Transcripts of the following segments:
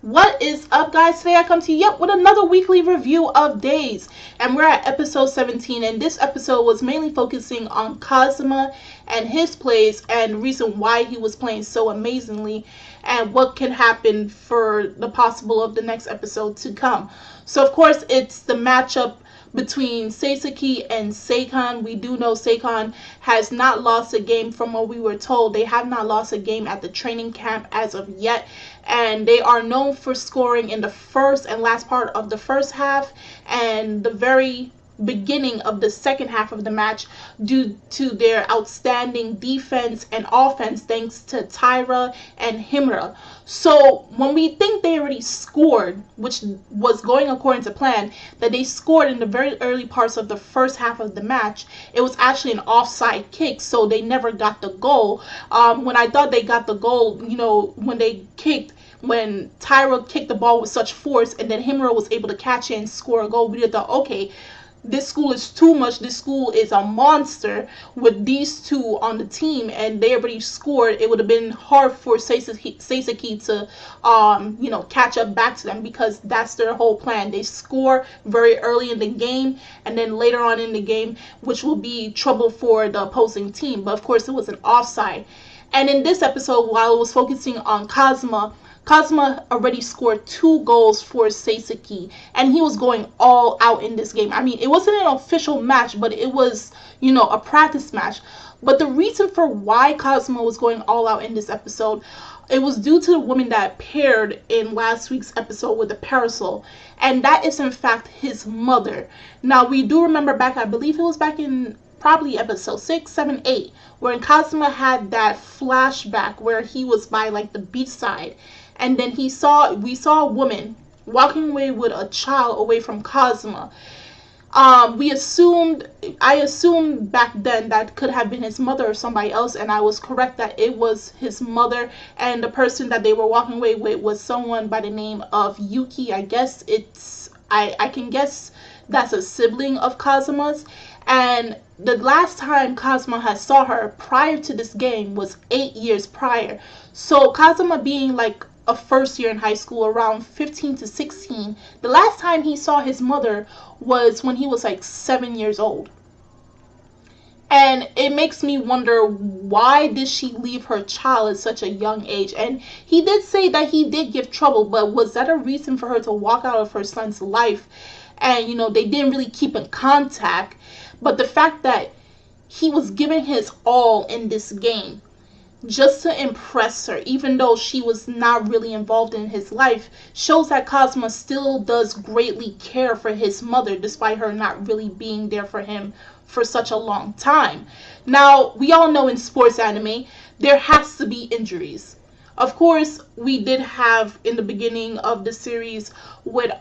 What is up, guys? Today I come to you yet with another weekly review of Days, and we're at episode 17, and this episode was mainly focusing on Kazama and his plays and reason why he was playing so amazingly and what can happen for the possible of the next episode to come. So of course it's the matchup between Sasaki and Seikon. We do know Seikon has not lost a game from what we were told. They have not lost a game at the training camp as of yet. And they are known for scoring in the first and last part of the first half and the very beginning of the second half of the match due to their outstanding defense and offense thanks to Taira and Himura. So when we think they already scored, which was going according to plan, that they scored in the very early parts of the first half of the match, it was actually an offside kick, so they never got the goal. When I thought they got the goal, when Taira kicked the ball with such force and then Himura was able to catch it and score a goal, we thought, okay, this school is too much. This school is a monster with these two on the team, and they already scored. It would have been hard for Sasaki to, catch up back to them because that's their whole plan. They score very early in the game, and then later on in the game, which will be trouble for the opposing team. But of course, it was an offside. And in this episode, while it was focusing on Kazama already scored 2 goals for Sasaki, and he was going all out in this game. I mean, it wasn't an official match, but it was, a practice match. But the reason for why Kazama was going all out in this episode, it was due to the woman that appeared in last week's episode with the parasol, and that is in fact his mother. Now, we do remember back, I believe it was back in probably episode 6, 7, 8, where Kazama had that flashback where he was by like the beachside. And then we saw a woman walking away with a child away from Kazama. I assumed back then that could have been his mother or somebody else, and I was correct that it was his mother, and the person that they were walking away with was someone by the name of Yuki. I guess I can guess that's a sibling of Kazama's. And the last time Kazama had saw her prior to this game was 8 years prior. So Kazama being like a first year in high school, around 15 to 16, the last time he saw his mother was when he was like 7 years old. And it makes me wonder, why did she leave her child at such a young age? And he did say that he did give trouble, but was that a reason for her to walk out of her son's life? And they didn't really keep in contact. But the fact that he was giving his all in this game just to impress her, even though she was not really involved in his life, shows that Kazama still does greatly care for his mother, despite her not really being there for him for such a long time. Now, we all know in sports anime, there has to be injuries. Of course, we did have in the beginning of the series with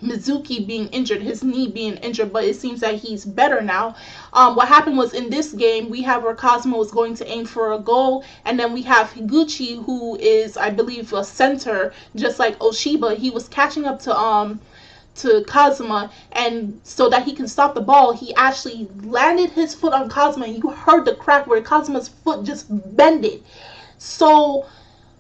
Mizuki being injured, his knee being injured, but it seems that he's better now. What happened was in this game, we have where Kazama was going to aim for a goal, and then we have Higuchi, who is, I believe, a center, just like Oshiba. He was catching up to Kazama, and so that he can stop the ball, he actually landed his foot on Kazama, and you heard the crack where Kazama's foot just bended. So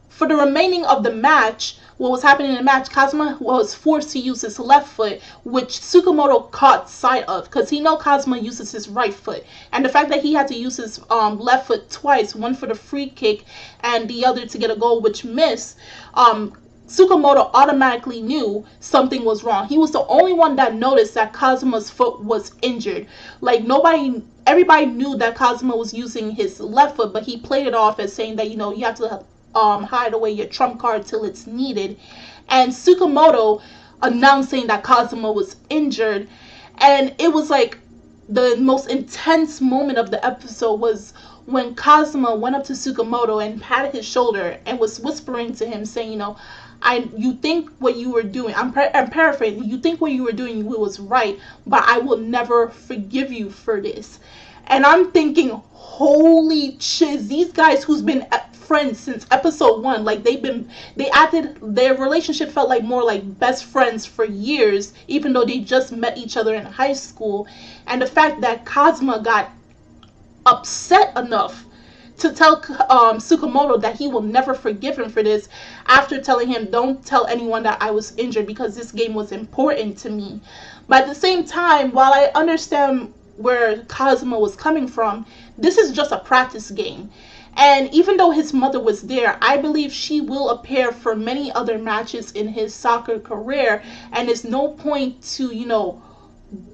for the remaining of the match, what was happening in the match, Kazama was forced to use his left foot, which Tsukamoto caught sight of, because he knows Kazama uses his right foot. And the fact that he had to use his left foot twice, one for the free kick and the other to get a goal, which missed, Tsukamoto automatically knew something was wrong. He was the only one that noticed that Kazama's foot was injured. Like, everybody knew that Kazama was using his left foot, but he played it off as saying that, you have to hide away your trump card till it's needed. And Tsukamoto announcing that Kazama was injured, and it was like the most intense moment of the episode was when Kazama went up to Tsukamoto and patted his shoulder and was whispering to him, saying, you think what you were doing, I'm paraphrasing, you think what you were doing was right, but I will never forgive you for this. And I'm thinking, holy shiz, these guys who's been friends since episode 1, like their relationship felt like more like best friends for years, even though they just met each other in high school. And the fact that Kazama got upset enough to tell Tsukamoto that he will never forgive him for this, after telling him, don't tell anyone that I was injured because this game was important to me. But at the same time, while I understand where Kazama was coming from, this is just a practice game. And even though his mother was there, I believe she will appear for many other matches in his soccer career, and there's no point to,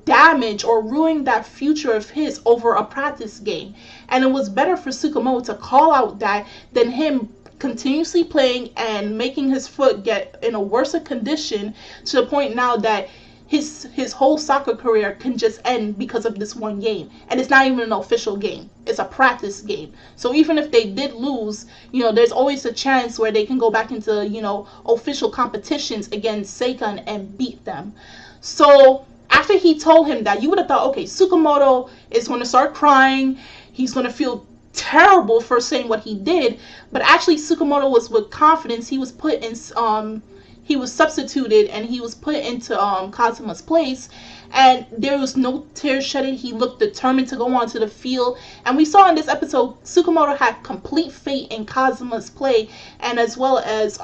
damage or ruin that future of his over a practice game. And it was better for Tsukamoto to call out that than him continuously playing and making his foot get in a worse condition, to the point now that his whole soccer career can just end because of this one game. And it's not even an official game. It's a practice game. So even if they did lose, there's always a chance where they can go back into, official competitions against Seikan and beat them. So after he told him that, you would have thought, okay, Tsukamoto is going to start crying. He's going to feel terrible for saying what he did. But actually, Tsukamoto was with confidence. He was put in, he was substituted and he was put into Kazama's place. And there was no tears shedding. He looked determined to go onto the field. And we saw in this episode, Tsukamoto had complete faith in Kazama's play, and as well as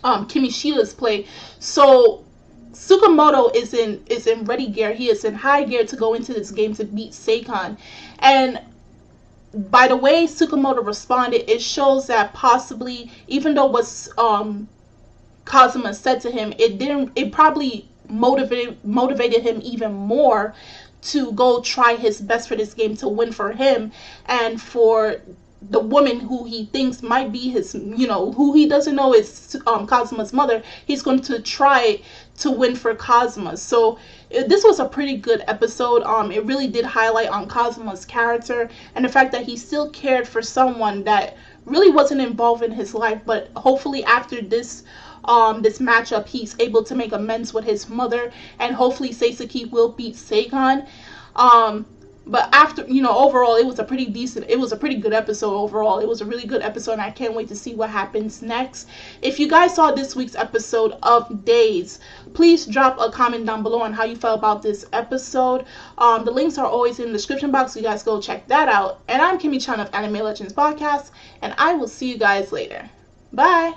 Kimishida's play. So Tsukamoto is in ready gear. He is in high gear to go into this game to beat Seikan. And by the way Tsukamoto responded, it shows that possibly, even though what's Kazama said to him, it probably motivated him even more to go try his best for this game to win for him and for the woman who he thinks might be his, who he doesn't know is Kazama's mother. He's going to try to win for Kazama. So this was a pretty good episode. It really did highlight on Kazama's character and the fact that he still cared for someone that really wasn't involved in his life, but hopefully after this matchup, he's able to make amends with his mother, and hopefully Seisuke will beat Seikan. But after, overall, it was a pretty good episode overall. It was a really good episode, and I can't wait to see what happens next. If you guys saw this week's episode of Days, please drop a comment down below on how you felt about this episode. The links are always in the description box, so you guys go check that out. And I'm Kimmy Chan of Anime Legends Podcast, and I will see you guys later. Bye!